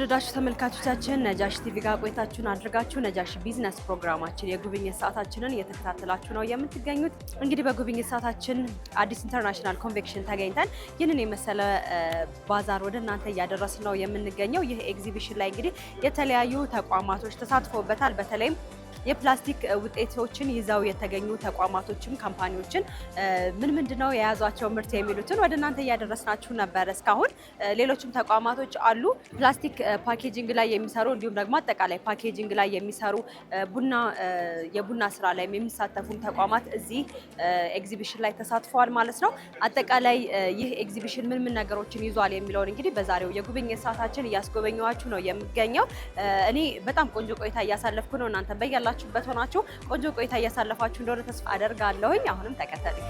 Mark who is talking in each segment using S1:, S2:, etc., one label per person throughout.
S1: የተወደዳችሁ ተመልካቾቻችን ነጃሽ ቲቪ ጋር ቆይታችሁን አድርጋችሁ ነጃሽ ቢዝነስ ፕሮግራማችን የጉብኝት ሰዓታችንን እየተከታተላችሁ ነው የምትገኙት። እንግዲህ በጉብኝት ሰዓታችን አዲስ ኢንተርናሽናል ኮንቬንሽን ተገኝተን ይህንን የመሰለ ባዛር ወደ እናንተ እያደረስን ነው የምንገኘው። ይህ ኤግዚቢሽን ላይ እንግዲህ የተለያዩ ተቋማቶች ተሳትፈውበታል። በተለይም የፕላስቲክ ውጤቶችን ይዘው የተገኙ ተቋማቶችም ካምፓኒዎችን ምንድነው የያዟቸው ምርት የሚሉትን ወደ እናንተ እያደረስናችሁ ነበር። እስካሁን ሌሎችም ተቋማቶች አሉ ፕላስቲክ ፓኬጂንግ ላይ የሚሰሩ እንዲሁም ደግሞ አጠቃላይ ፓኬጂንግ ላይ የሚሰሩ የቡና ስራ ላይ የሚሳተፉ ተቋማት እዚህ ኤግዚቢሽን ላይ ተሳትፈዋል ማለት ነው። አጠቃላይ ይህ ኤግዚቢሽን ምን ነገሮችን ይዟል የሚለውን እንግዲህ በዛሬው የጉብኝት ሰዓታችን እያስጎበኘዋችሁ ነው የሚገኘው። እኔ በጣም ቆንጆ ቆይታ እያሳለፍኩ ነው። እናንተ በያላችሁበት ሆናችሁ ቆንጆ ቆይታ እያሳለፋችሁ እንደሆነ ተስፋ አደርጋለሁኝ። አሁንም ተከተሉኝ።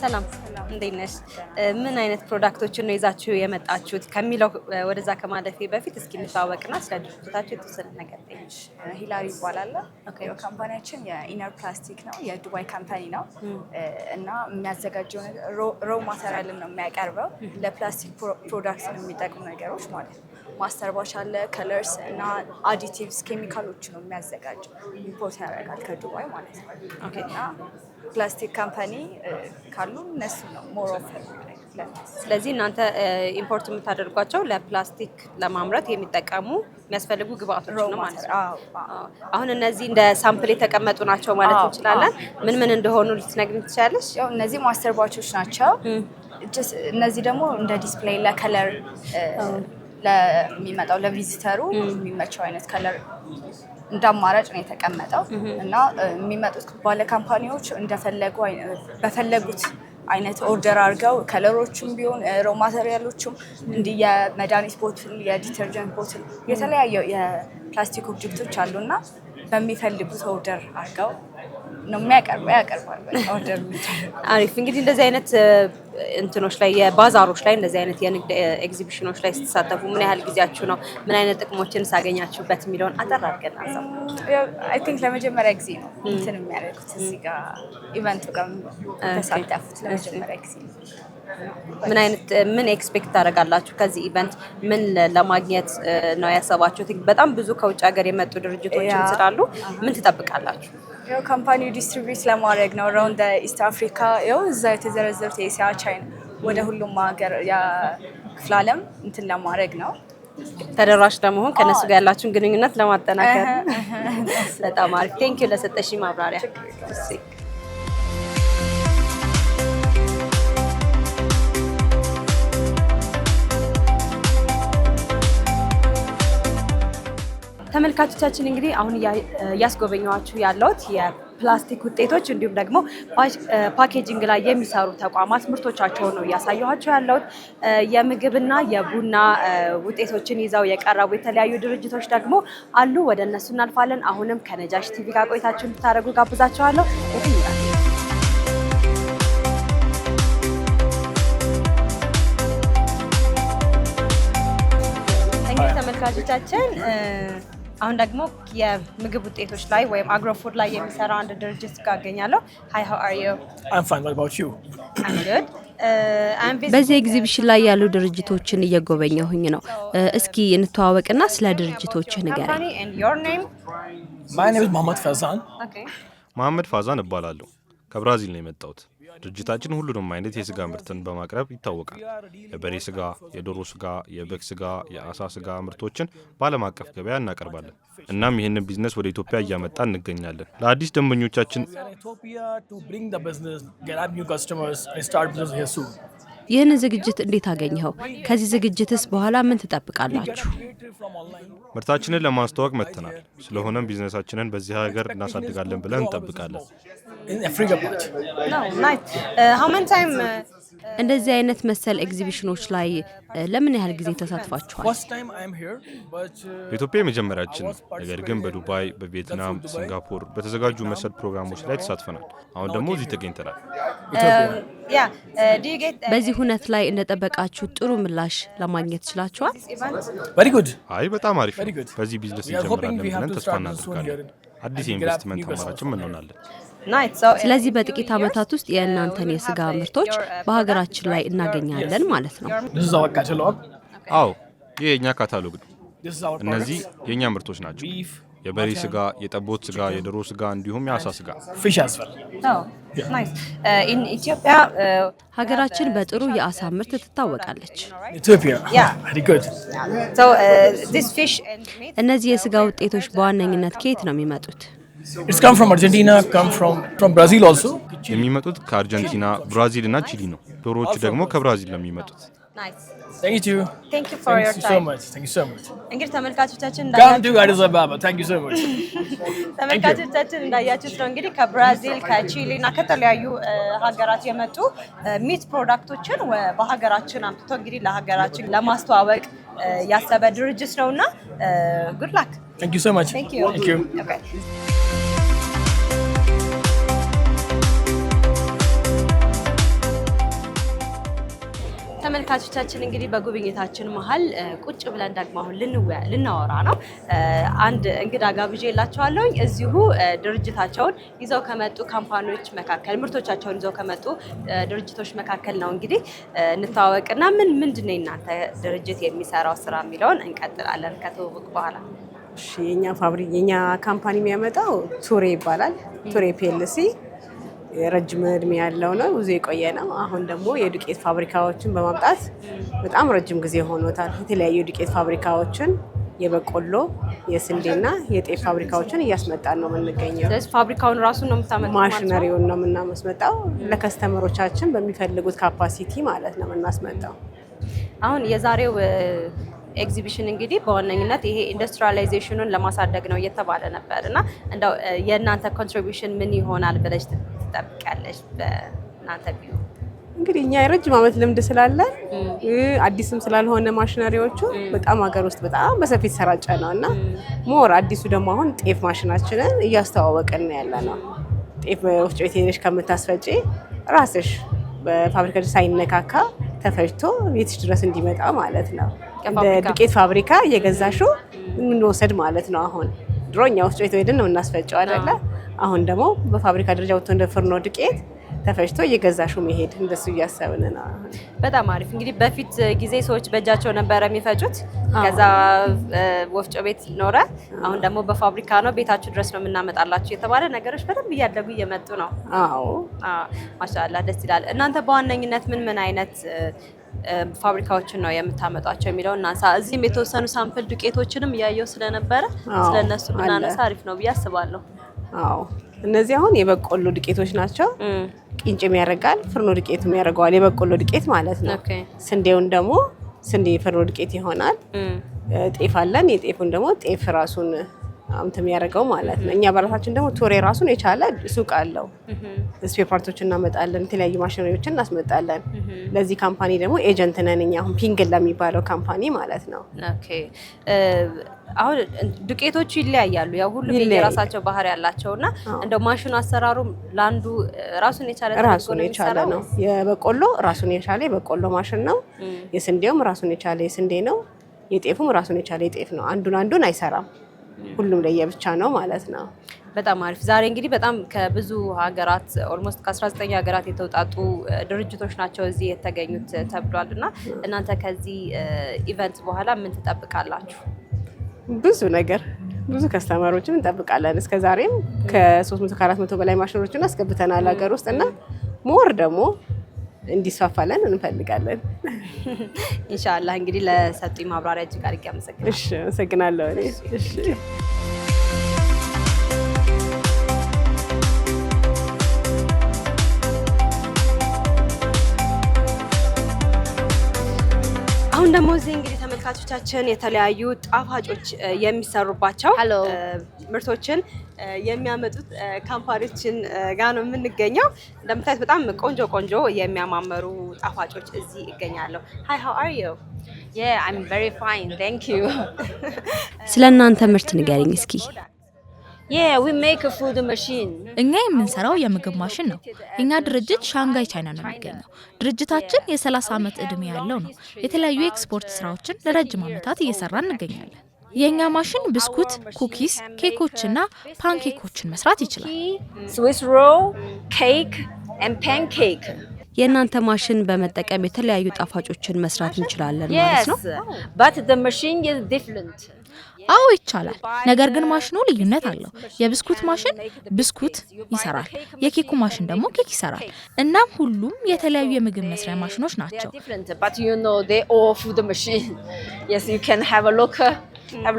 S1: ሰላም እንዴት ነሽ? ምን አይነት ፕሮዳክቶችን ነው ይዛችሁ የመጣችሁት ከሚለው ወደዛ ከማለፌ በፊት እስኪ እንተዋወቅና ስለ ድርጅታችሁ የተወሰነ ነገር ጠይቅሽ።
S2: ሂላሪ ይባላል። ካምፓኒያችን የኢነር ፕላስቲክ ነው፣ የዱባይ ካምፓኒ ነው እና የሚያዘጋጀው ሮ ማቴሪያልን ነው የሚያቀርበው ለፕላስቲክ ፕሮዳክትን የሚጠቅሙ ነገሮች ማለት ነው። ማስተር ዋሽ አለ፣ ከለርስ እና አዲቲቭስ ኬሚካሎች ነው የሚያዘጋጀው። ኢምፖርት ያደርጋል ከዱባይ ማለት ነው። እና ፕላስቲክ ካምፓኒ ካሉ እነሱ ነው ሞር ኦፍ።
S1: ስለዚህ እናንተ ኢምፖርት የምታደርጓቸው ለፕላስቲክ ለማምረት የሚጠቀሙ የሚያስፈልጉ ግብአቶች ነው ማለት ነው። አሁን እነዚህ እንደ ሳምፕል የተቀመጡ ናቸው ማለት እንችላለን። ምን እንደሆኑ ልትነግሪኝ ትችላለሽ?
S2: ያው እነዚህ ማስተር ዋቾች ናቸው። እነዚህ ደግሞ እንደ ዲስፕሌይ ለከለር ለሚመጣው ለቪዚተሩ የሚመቸው አይነት ከለር እንደ አማራጭ ነው የተቀመጠው እና የሚመጡት ባለ ካምፓኒዎች እንደፈለጉ በፈለጉት አይነት ኦርደር አድርገው ከለሮቹም ቢሆን ሮ ማቴሪያሎቹም እንዲህ የመድኃኒት ቦትል፣ የዲተርጀንት ቦትል የተለያዩ የፕላስቲክ ኦብጀክቶች አሉና በሚፈልጉት ኦርደር አድርገው ነው ያቀርባል። ኦርደር
S1: አሪፍ። እንግዲህ እንደዚህ አይነት እንትኖች ላይ የባዛሮች ላይ እንደዚህ አይነት የንግድ ኤግዚቢሽኖች ላይ ስትሳተፉ ምን ያህል ጊዜያችሁ ነው? ምን አይነት ጥቅሞችን ሳገኛችሁበት የሚለውን አጠር አድርገን አሳብ።
S2: አይ ቲንክ ለመጀመሪያ ጊዜ ነው እንትን የሚያደርጉት እዚህ ጋር ኢቨንቱ ጋር ተሳተፉት ለመጀመሪያ ጊዜ።
S1: ምን ኤክስፔክት ታደርጋላችሁ ከዚህ ኢቨንት? ምን ለማግኘት ነው ያሰባችሁት? በጣም ብዙ ከውጭ ሀገር የመጡ ድርጅቶችን ስላሉ ምን ትጠብቃላችሁ?
S2: ያው ካምፓኒው ዲስትሪቢዩት ለማድረግ ነው አራውንድ ኢስት አፍሪካ። ያው እዛ የተዘረዘሩት ኤሲያ፣ ቻይና ወደ ሁሉም ሀገር ክፍለ ዓለም እንትን ለማድረግ ነው
S1: ተደራሽ ለመሆን ከነሱ ጋር ያላችሁን ግንኙነት ለማጠናከር። በጣም አሪፍ። ቴንክ ዩ ለሰጠሽኝ ማብራሪያ። ተመልካቾቻችን እንግዲህ አሁን እያስጎበኘኋችሁ ያለሁት የፕላስቲክ ውጤቶች እንዲሁም ደግሞ ፓኬጂንግ ላይ የሚሰሩ ተቋማት ምርቶቻቸውን ነው እያሳየኋችሁ ያለሁት። የምግብና የቡና ውጤቶችን ይዘው የቀረቡ የተለያዩ ድርጅቶች ደግሞ አሉ። ወደ እነሱ እናልፋለን። አሁንም ከነጃሽ ቲቪ ጋር ቆይታችሁን እንድታደርጉ ጋብዛችኋለሁ። ተመልካቾቻችን አሁን ደግሞ የምግብ ውጤቶች ላይ ወይም አግሮፉድ ላይ የሚሰራ አንድ ድርጅት ጋር አገኛለሁ። Hi, how are you?
S3: I'm fine. What about you?
S1: I'm good. በዚህ ኤግዚቢሽን ላይ ያሉ ድርጅቶችን እየጎበኘሁኝ ነው። እስኪ እንተዋወቅና ስለ ድርጅቶች ንገረኝ።
S3: My name is Mohammed Fazan.
S1: Okay.
S4: መሐመድ ፋዛን እባላለሁ። ከብራዚል ነው የመጣሁት። ድርጅታችን ሁሉንም አይነት የስጋ ምርትን በማቅረብ ይታወቃል። የበሬ ስጋ፣ የዶሮ ስጋ፣ የበግ ስጋ፣ የአሳ ስጋ ምርቶችን በዓለም አቀፍ ገበያ እናቀርባለን። እናም ይህንን ቢዝነስ ወደ ኢትዮጵያ እያመጣን እንገኛለን። ለአዲስ ደንበኞቻችን
S1: ይህንን ዝግጅት እንዴት አገኘኸው? ከዚህ ዝግጅትስ በኋላ ምን ትጠብቃላችሁ?
S4: ምርታችንን ለማስተዋወቅ መጥተናል። ስለሆነም ቢዝነሳችንን በዚህ ሀገር እናሳድጋለን ብለን እንጠብቃለን።
S1: እንደዚህ አይነት መሰል ኤግዚቢሽኖች ላይ ለምን ያህል ጊዜ ተሳትፋችኋል?
S3: First time I am here, but
S4: በኢትዮጵያ የመጀመሪያችን ነው። ነገር ግን በዱባይ፣ በቪየትናም፣ ሲንጋፖር በተዘጋጁ መሰል ፕሮግራሞች ላይ ተሳትፈናል። አሁን ደግሞ እዚህ ተገኝተናል።
S1: በዚህ ሁነት ላይ እንደጠበቃችሁ ጥሩ ምላሽ ለማግኘት ችላችኋል?
S3: very good.
S4: አይ በጣም አሪፍ ነው።
S3: Very good.
S4: በዚህ ቢዝነስ
S3: We are hoping
S4: እንጀምራለን
S3: we have
S4: ብለን
S3: to
S4: ተስፋ
S3: start soon here
S4: እናደርጋለን። አዲስ
S3: and
S4: የኢንቨስትመንት
S3: grab new
S4: አማራጭም እንሆናለን።
S1: ስለዚህ በጥቂት ዓመታት ውስጥ የእናንተን የስጋ ምርቶች በሀገራችን ላይ እናገኛለን ማለት ነው።
S3: This is our catalog.
S4: አዎ ይህ የእኛ ካታሎግ ነው።
S3: This is our
S4: እነዚህ
S3: products.
S4: የእኛ ምርቶች ናቸው።
S3: Beef,
S4: የበሬ ስጋ፣ የጠቦት ስጋ፣ የዶሮ ስጋ እንዲሁም የአሳ ስጋ።
S3: fish as well.
S1: ሀገራችን በጥሩ የአሳ ምርት ትታወቃለች።
S3: Ethiopia. Very good.
S1: እነዚህ የስጋ ውጤቶች በዋነኝነት ከየት ነው የሚመጡት?
S3: It's come from Argentina, come from Brazil also.
S4: የሚመጡት ከአርጀንቲና፣ ብራዚል እና ቺሊ ነው። ዶሮዎቹ ደግሞ ከብራዚል ነው የሚመጡት።
S3: Thank you.
S2: Thank you for your
S3: Thank you so
S2: time.
S3: much. Thank you so much.
S2: እንግዲህ ተመልካቾቻችን
S3: Come to Addis Ababa. Thank you so much.
S2: ተመልካቾቻችን እንዳያችሁት ነው እንግዲህ ከብራዚል ከቺሊ እና ከተለያዩ ሀገራት የመጡ ሚት ፕሮዳክቶችን በሀገራችን አምጥቶ እንግዲህ ለሀገራችን ለማስተዋወቅ ያሰበ ድርጅት ነውና good luck.
S3: Thank you so much.
S2: Thank you.
S3: Thank you.
S2: Okay. ተመልካቾቻችን እንግዲህ በጉብኝታችን መሀል ቁጭ ብለን ደግሞ አሁን ልናወራ ነው። አንድ እንግዳ ጋብዤላችኋለሁ። እዚሁ ድርጅታቸውን ይዘው ከመጡ ካምፓኒዎች መካከል ምርቶቻቸውን ይዘው ከመጡ ድርጅቶች መካከል ነው እንግዲህ እንተዋወቅና ምንድን ነው እናንተ ድርጅት የሚሰራው ስራ የሚለውን እንቀጥላለን ከተዋወቅ በኋላ።
S5: እሺ የኛ ካምፓኒ የሚያመጣው ቱሬ ይባላል። ቱሬ ፒኤልሲ ረጅም እድሜ ያለው ነው፣ ብዙ የቆየ ነው። አሁን ደግሞ የዱቄት ፋብሪካዎችን በማምጣት በጣም ረጅም ጊዜ ሆኖታል። የተለያዩ ዱቄት ፋብሪካዎችን የበቆሎ፣ የስንዴና የጤፍ ፋብሪካዎችን እያስመጣን ነው የምንገኘው።
S1: ስለዚህ ፋብሪካውን ራሱን ነው የምታመጡት?
S5: ማሽነሪውን ነው የምናስመጣው፣ ለከስተመሮቻችን በሚፈልጉት ካፓሲቲ ማለት ነው የምናስመጣው።
S1: አሁን የዛሬው ኤግዚቢሽን እንግዲህ በዋነኝነት ይሄ ኢንዱስትሪያላይዜሽኑን ለማሳደግ ነው እየተባለ ነበር እና እንደው የእናንተ ኮንትሪቢዩሽን ምን ይሆናል ብለሽ ትጠብቂያለሽ? በእናንተ ቢዩ
S5: እንግዲህ እኛ የረጅም ዓመት ልምድ ስላለን አዲስም ስላልሆነ ማሽነሪዎቹ በጣም ሀገር ውስጥ በጣም በሰፊ ተሰራጨ ነው እና ሞር አዲሱ ደግሞ አሁን ጤፍ ማሽናችንን እያስተዋወቅን ያለ ነው። ጤፍ ወፍጮ ቤት ሄደሽ ከምታስፈጪ ራስሽ በፋብሪካ ሳይነካካ ተፈጭቶ ቤትሽ ድረስ እንዲመጣ ማለት ነው። እንደ ዱቄት ፋብሪካ እየገዛሽው እንወሰድ ማለት ነው። አሁን ድሮ እኛ ወፍጮ ቤት ሄደን ነው እናስፈጨው አይደለ? አሁን ደግሞ በፋብሪካ ደረጃ ወጥቶ እንደ ፍርኖ ዱቄት ተፈጭቶ እየገዛሽው መሄድ እንደሱ እያሰብን ነው።
S1: በጣም አሪፍ። እንግዲህ በፊት ጊዜ ሰዎች በእጃቸው ነበረ የሚፈጩት፣ ከዛ ወፍጮ ቤት ኖረ። አሁን ደግሞ በፋብሪካ ነው፣ ቤታችሁ ድረስ ነው የምናመጣላችሁ የተባለ ነገሮች በደንብ እያደጉ እየመጡ ነው።
S5: አዎ
S1: ማሻአላህ ደስ ይላል። እናንተ በዋነኝነት ምን አይነት ፋብሪካዎችን ነው የምታመጧቸው የሚለው እናንሳ። እዚህም የተወሰኑ ሳምፕል ዱቄቶችንም እያየው ስለነበረ ስለነሱ ብናነሳ አሪፍ ነው ብዬ አስባለሁ።
S5: አዎ እነዚህ አሁን የበቆሎ ዱቄቶች ናቸው። ቂንጭም ያደርጋል፣ ፍርኖ ዱቄትም ያደርገዋል። የበቆሎ ዱቄት ማለት ነው። ስንዴውን ደግሞ ስንዴ ፍርኖ ዱቄት ይሆናል። ጤፍ አለን። የጤፉን ደግሞ ጤፍ ራሱን አምተም ያደርገው ማለት ነው። እኛ በራሳችን ደግሞ ቱሬ ራሱን የቻለ ሱቅ አለው። ስፔር ፓርቶችን እናመጣለን፣ የተለያዩ ማሽነሪዎችን እናስመጣለን። ለዚህ ካምፓኒ ደግሞ ኤጀንት ነን እኛ አሁን ፒንግል ለሚባለው ካምፓኒ ማለት ነው።
S1: ኦኬ አሁን ዱቄቶቹ ይለያያሉ። ያው ሁሉ የራሳቸው ባህሪ ያላቸውና እንደው ማሽኑ አሰራሩ ላንዱ ራሱን የቻለ ነው።
S5: የበቆሎ ራሱን የቻለ የበቆሎ ማሽን ነው። የስንዴውም ራሱን የቻለ የስንዴ ነው። የጤፉም ራሱን የቻለ የጤፍ ነው። አንዱን አይሰራም። ሁሉም ለየብቻ ነው ማለት ነው።
S1: በጣም አሪፍ። ዛሬ እንግዲህ በጣም ከብዙ ሀገራት ኦልሞስት ከ19 ሀገራት የተውጣጡ ድርጅቶች ናቸው እዚህ የተገኙት ተብሏል እና እናንተ ከዚህ ኢቨንት በኋላ ምን ትጠብቃላችሁ?
S5: ብዙ ነገር ብዙ ከስተመሮችን እንጠብቃለን። እስከ ዛሬም ከ300 ከ400 በላይ ማሽኖችን አስገብተናል ሀገር ውስጥ እና ሞር ደግሞ እንዲስፋፋለን እንፈልጋለን።
S1: ኢንሻአላህ እንግዲህ ለሰጡኝ ማብራሪያ እጅግ አድርጌ አመሰግናለሁ።
S5: እሺ አመሰግናለሁ። እሺ
S1: አሁን ደግሞ እዚህ እንግዲህ ተመልካቾቻችን የተለያዩ ጣፋጮች የሚሰሩባቸው ምርቶችን የሚያመጡት ካምፓኒዎችን ጋር ነው የምንገኘው። እንደምታዩት በጣም ቆንጆ የሚያማምሩ ጣፋጮች እዚህ ይገኛሉ። Hi, how are you?
S6: Yeah, I'm very fine. Thank you.
S1: ስለናንተ ምርት ንገሪኝ እስኪ።
S6: Yeah, we make a food machine.
S7: እኛ የምንሰራው የምግብ ማሽን ነው። የኛ ድርጅት ሻንጋይ ቻይና ነው የሚገኘው። ድርጅታችን የ30 ዓመት ዕድሜ ያለው ነው። የተለያዩ ኤክስፖርት ስራዎችን ለረጅም ዓመታት እየሰራን እንገኛለን። የኛ ማሽን ብስኩት፣ ኩኪስ፣ ኬኮችና ፓንኬኮችን መስራት ይችላል።
S6: Swiss roll, cake and pancake.
S1: የናንተ ማሽን በመጠቀም የተለያዩ ጣፋጮችን መስራት እንችላለን ማለት ነው?
S6: Yes, but the machine is different.
S7: አዎ ይቻላል። ነገር ግን ማሽኑ ልዩነት አለው። የብስኩት ማሽን ብስኩት ይሰራል፣ የኬኩ ማሽን ደግሞ ኬክ ይሰራል። እናም ሁሉም የተለያዩ የምግብ መስሪያ ማሽኖች ናቸው።
S6: But they all food machine. Yes, you can have a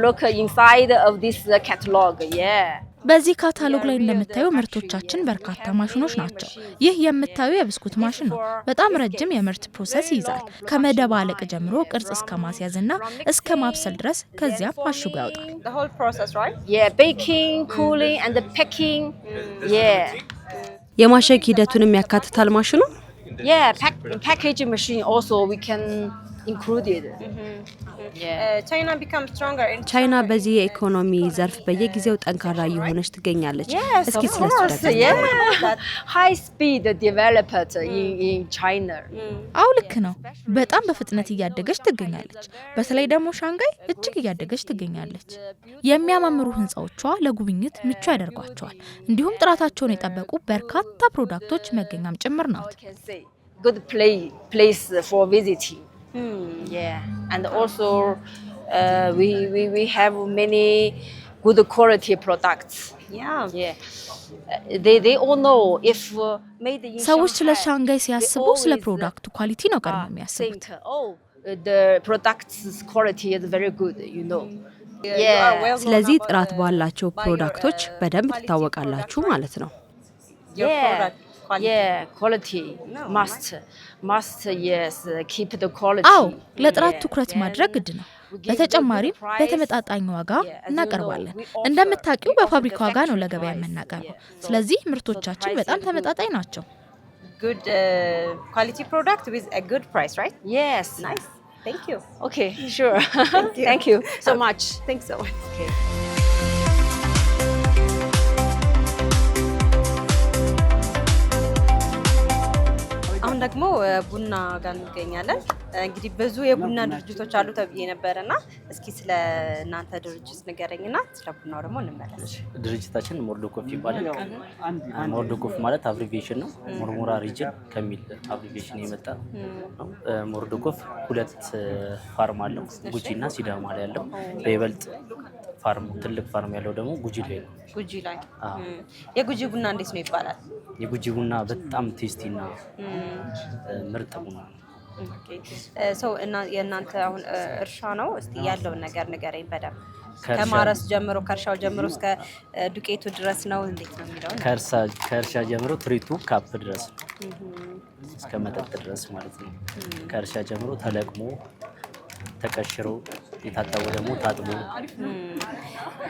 S6: look inside of this catalog. Yeah.
S7: በዚህ ካታሎግ ላይ እንደምታዩ ምርቶቻችን በርካታ ማሽኖች ናቸው። ይህ የምታዩ የብስኩት ማሽን ነው። በጣም ረጅም የምርት ፕሮሰስ ይይዛል። ከመደባለቅ ጀምሮ ቅርጽ እስከ ማስያዝና እስከ ማብሰል ድረስ ከዚያም አሽጎ ያወጣል።
S1: The whole process, right?
S6: Yeah, baking, cooling and the packing. Yeah.
S1: የማሸግ ሂደቱንም ያካትታል ማሽኑ?
S6: Yeah, packaging machine also we can include it.
S1: ቻይና በዚህ የኢኮኖሚ ዘርፍ በየጊዜው ጠንካራ እየሆነች ትገኛለች። እስኪ ስለሱ ደግሞ
S6: high speed developed in China.
S7: አው ልክ ነው። በጣም በፍጥነት እያደገች ትገኛለች። በተለይ ደግሞ ሻንጋይ እጅግ እያደገች ትገኛለች። የሚያማምሩ ህንጻዎቿ ለጉብኝት ምቹ ያደርጓቸዋል። እንዲሁም ጥራታቸውን የጠበቁ በርካታ ፕሮዳክቶች መገኛም ጭምር ናት።
S6: Good place for visiting. Yeah, and also we have many good quality products. Yeah. They all know if made in
S7: ሰዎች ስለ ሻንጋይ ሲያስቡ ስለ ፕሮዳክቱ ኳሊቲ ነው ቀድሞ የሚያስቡት።
S6: The product's quality is very good,
S1: ስለዚህ ጥራት ባላቸው ፕሮዳክቶች በደንብ ትታወቃላችሁ ማለት ነው።
S6: Yeah, quality must yes keep the quality.
S7: አዎ ለጥራት ትኩረት ማድረግ ግድ ነው። በተጨማሪም በተመጣጣኝ ዋጋ እናቀርባለን። እንደምታውቂው በፋብሪካ ዋጋ ነው ለገበያ የምናቀርበው። ስለዚህ ምርቶቻችን በጣም ተመጣጣኝ ናቸው።
S1: Good quality product with a good price, right?
S6: Yes.
S1: Nice. Thank you.
S6: Okay, sure. Thank you so much.
S1: Thanks so much.
S6: Okay.
S1: አሁን ደግሞ ቡና ጋር እንገኛለን። እንግዲህ ብዙ የቡና ድርጅቶች አሉ ተብዬ ነበርና እስኪ ስለ እናንተ ድርጅት ንገረኝና ስለ ቡናው ደግሞ እንመለስ።
S8: ድርጅታችን ሞርዶኮፍ ይባላል። ሞርዶኮፍ ማለት አብሪቪዬሽን ነው። ሞርሞራ ሪጅን ከሚል አብሪቪዬሽን የመጣ ነው። ሞርዶኮፍ ሁለት ፋርም አለው፣ ጉጂና ሲዳማ ላይ ያለው። በይበልጥ ፋርም ትልቅ ፋርም ያለው ደግሞ ጉጂ ላይ ነው።
S1: ጉጂ ላይ የጉጂ ቡና እንዴት ነው ይባላል?
S8: የጉጂ ቡና በጣም ቴስቲና ምርጥ ቡና ነው።
S1: ሰው እና የእናንተ አሁን እርሻ ነው። እስቲ ያለውን ነገር ንገረኝ በደምብ። ከማረስ ጀምሮ ከእርሻው ጀምሮ እስከ ዱቄቱ ድረስ ነው እንዴት ነው የሚለው?
S8: ከእርሻ ጀምሮ ትሪቱ ካፕ ድረስ ነው፣ እስከ መጠጥ ድረስ ማለት ነው። ከእርሻ ጀምሮ ተለቅሞ ተቀሽሮ የታጠበ ደግሞ ታጥቦ።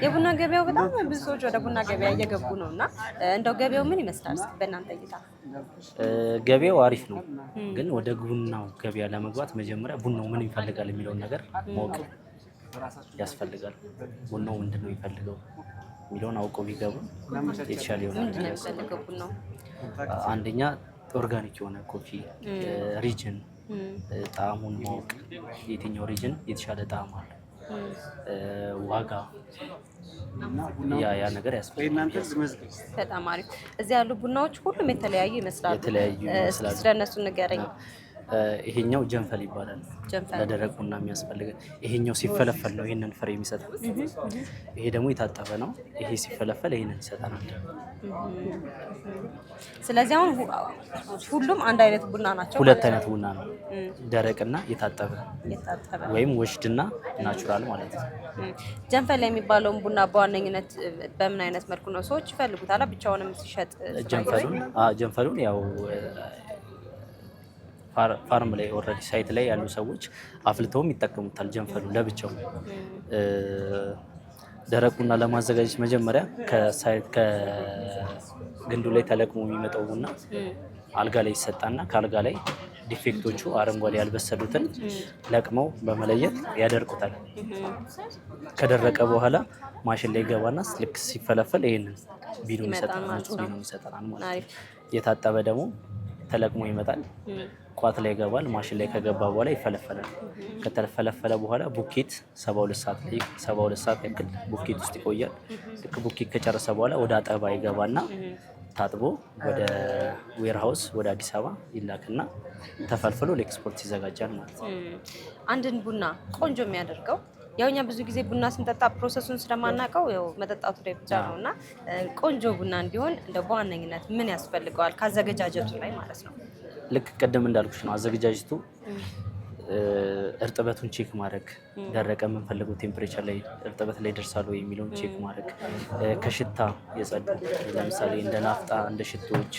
S1: የቡና ገበያው በጣም ብዙ ሰዎች ወደ ቡና ገበያ እየገቡ ነው እና እንደው ገበያው ምን ይመስላል በእናንተ እይታ?
S8: ገበያው አሪፍ ነው፣ ግን ወደ ቡናው ገበያ ለመግባት መጀመሪያ ቡናው ምን ይፈልጋል የሚለውን ነገር ማወቅ ያስፈልጋል። ቡናው ምንድን ነው የሚፈልገው የሚለውን አውቀው ቢገቡ የተሻለ ይሆናል።
S1: ቡናው
S8: አንደኛ ኦርጋኒክ የሆነ ኮፊ ሪጅን ጣዕሙን ማወቅ፣ የትኛው ሪጅን የተሻለ ጣዕም አለ፣ ዋጋ፣ ያ ነገር ያስፈልጋል።
S1: በጣም አሪፍ። እዚህ ያሉ ቡናዎች ሁሉም የተለያዩ ይመስላሉ። ስለነሱ ንገረኝ።
S8: ይሄኛው ጀንፈል ይባላል። ለደረቅ ቡና የሚያስፈልግ ይሄኛው ሲፈለፈል ነው ይሄንን ፍሬ የሚሰጠው። ይሄ ደግሞ የታጠበ ነው። ይሄ ሲፈለፈል ይሄንን ይሰጠናል።
S1: ስለዚህ አሁን ሁሉም አንድ አይነት ቡና ናቸው።
S8: ሁለት አይነት ቡና ነው፣ ደረቅና የታጠበ ወይም ወሽድና ናቹራል ማለት ነው።
S1: ጀንፈል የሚባለውን ቡና በዋነኝነት በምን አይነት መልኩ ነው ሰዎች ይፈልጉታል? ብቻውንም ሲሸጥ
S8: ጀንፈሉን ያው ፋርም ላይ ኦልሬዲ ሳይት ላይ ያሉ ሰዎች አፍልተውም ይጠቀሙታል። ጀንፈሉ ለብቻው ደረቁና ለማዘጋጀት መጀመሪያ ከግንዱ ላይ ተለቅሞ የሚመጣው ቡና አልጋ ላይ ይሰጣና ከአልጋ ላይ ዲፌክቶቹ አረንጓዴ ያልበሰሉትን ለቅመው በመለየት ያደርቁታል። ከደረቀ በኋላ ማሽን ላይ ገባና ልክ ሲፈለፈል ይሄንን ቢኑን ይሰጣናል ማለት ነው። የታጠበ ደግሞ ተለቅሞ ይመጣል። ቋት ላይ ይገባል። ማሽን ላይ ከገባ በኋላ ይፈለፈላል። ከተፈለፈለ በኋላ ቡኬት 72 ሰዓት ያክል ቡኬት ውስጥ ይቆያል። ልክ ቡኬት ከጨረሰ በኋላ ወደ አጠባ ይገባና ታጥቦ ወደ ዌርሃውስ ወደ አዲስ አበባ ይላክና ተፈልፍሎ ለኤክስፖርት ይዘጋጃል ማለት ነው።
S1: አንድን ቡና ቆንጆ የሚያደርገው ያው እኛ ብዙ ጊዜ ቡና ስንጠጣ ፕሮሰሱን ስለማናውቀው ያው መጠጣቱ ላይ ብቻ ነውና ቆንጆ ቡና እንዲሆን እንደ በዋነኝነት ምን ያስፈልገዋል ካዘገጃጀቱ ላይ ማለት ነው?
S8: ልክ ቀደም እንዳልኩሽ ነው። አዘገጃጀቱ እርጥበቱን ቼክ ማድረግ፣ ደረቀ የምንፈልገው ቴምፕሬቸር ላይ እርጥበት ላይ ደርሳሉ የሚለውን ቼክ ማድረግ፣ ከሽታ የጸዱ ለምሳሌ እንደ ናፍጣ እንደ ሽቶዎች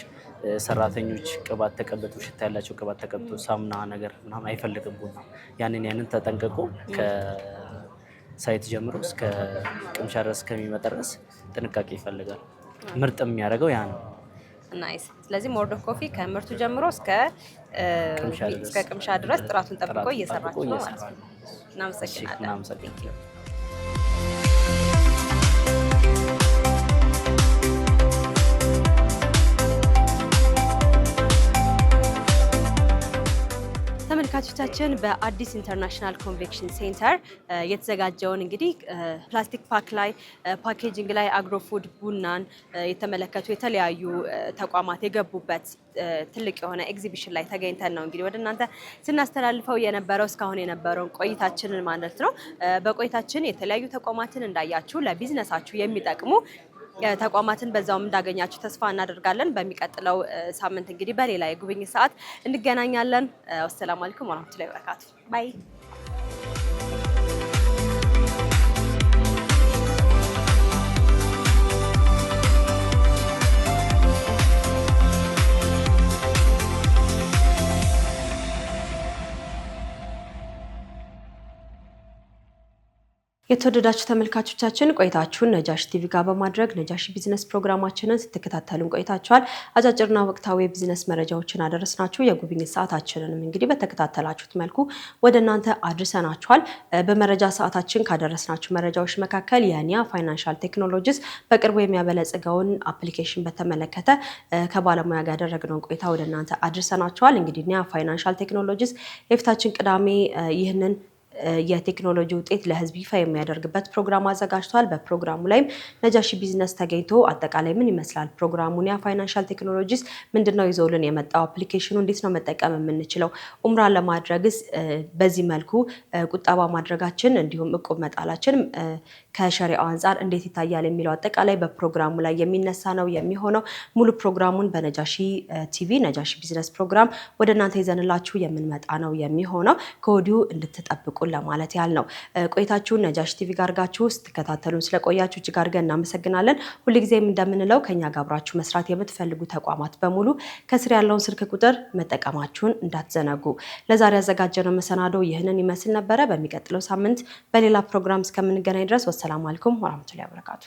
S8: ሰራተኞች ቅባት ተቀብቶ ሽታ ያላቸው ቅባት ተቀብቶ ሳሙና ነገር ምናምን አይፈልግም ቡና። ያንን ተጠንቅቆ ከሳይት ጀምሮ እስከ ቅምሻ ድረስ ከሚመጣ ድረስ ጥንቃቄ ይፈልጋል። ምርጥ የሚያደርገው ያ ነው።
S1: ናይስ። ስለዚህ ሞርዶ ኮፊ ከምርቱ ጀምሮ እስከ ቅምሻ ድረስ ጥራቱን ጠብቆ እየሰራችሁ ነው ማለት ነው። እናመሰግናለን። ተመልካቾቻችን በአዲስ ኢንተርናሽናል ኮንቬክሽን ሴንተር የተዘጋጀውን እንግዲህ ፕላስቲክ ፓክ ላይ ፓኬጂንግ ላይ አግሮፉድ ቡናን የተመለከቱ የተለያዩ ተቋማት የገቡበት ትልቅ የሆነ ኤግዚቢሽን ላይ ተገኝተን ነው እንግዲህ ወደ እናንተ ስናስተላልፈው የነበረው እስካሁን የነበረውን ቆይታችንን ማለት ነው። በቆይታችን የተለያዩ ተቋማትን እንዳያችሁ ለቢዝነሳችሁ የሚጠቅሙ ተቋማትን በዛውም እንዳገኛችሁ ተስፋ እናደርጋለን። በሚቀጥለው ሳምንት እንግዲህ በሌላ የጉብኝት ሰዓት እንገናኛለን። ወሰላሙ አለይኩም ወራህመቱላሂ ወበረካቱ። ባይ የተወደዳችሁ ተመልካቾቻችን ቆይታችሁን ነጃሺ ቲቪ ጋር በማድረግ ነጃሺ ቢዝነስ ፕሮግራማችንን ስትከታተሉን ቆይታችኋል። አጫጭርና ወቅታዊ የቢዝነስ መረጃዎችን አደረስናችሁ። የጉብኝት ሰዓታችንንም እንግዲህ በተከታተላችሁት መልኩ ወደ እናንተ አድርሰናችኋል። በመረጃ ሰዓታችን ካደረስናችሁ መረጃዎች መካከል የኒያ ፋይናንሻል ቴክኖሎጂስ በቅርቡ የሚያበለጽገውን አፕሊኬሽን በተመለከተ ከባለሙያ ጋር ያደረግነውን ቆይታ ወደ እናንተ አድርሰናችኋል። እንግዲህ ኒያ ፋይናንሻል ቴክኖሎጂስ የፊታችን ቅዳሜ ይህንን የቴክኖሎጂ ውጤት ለህዝብ ይፋ የሚያደርግበት ፕሮግራም አዘጋጅቷል። በፕሮግራሙ ላይም ነጃሺ ቢዝነስ ተገኝቶ አጠቃላይ ምን ይመስላል ፕሮግራሙ፣ ኒያ ፋይናንሻል ቴክኖሎጂስ ምንድነው ይዘውልን የመጣው፣ አፕሊኬሽኑ እንዴት ነው መጠቀም የምንችለው፣ ኡምራን ለማድረግስ በዚህ መልኩ ቁጠባ ማድረጋችን እንዲሁም እቁብ መጣላችን ከሸሪዓው አንፃር እንዴት ይታያል የሚለው አጠቃላይ በፕሮግራሙ ላይ የሚነሳ ነው የሚሆነው። ሙሉ ፕሮግራሙን በነጃሺ ቲቪ ነጃሺ ቢዝነስ ፕሮግራም ወደ እናንተ ይዘንላችሁ የምንመጣ ነው የሚሆነው። ከወዲሁ እንድትጠብቁ ለማለት ያህል ነው። ቆይታችሁን ነጃሺ ቲቪ ጋር አድርጋችሁ ስትከታተሉን ስለቆያችሁ እጅግ አድርገን እናመሰግናለን። ሁልጊዜም እንደምንለው ከኛ ጋር አብራችሁ መስራት የምትፈልጉ ተቋማት በሙሉ ከስር ያለውን ስልክ ቁጥር መጠቀማችሁን እንዳትዘነጉ። ለዛሬ ያዘጋጀነው መሰናዶ ይህንን ይመስል ነበረ። በሚቀጥለው ሳምንት በሌላ ፕሮግራም እስከምንገናኝ ድረስ ወሰላሙ አለይኩም ወራህመቱላሂ ወበረካቱ።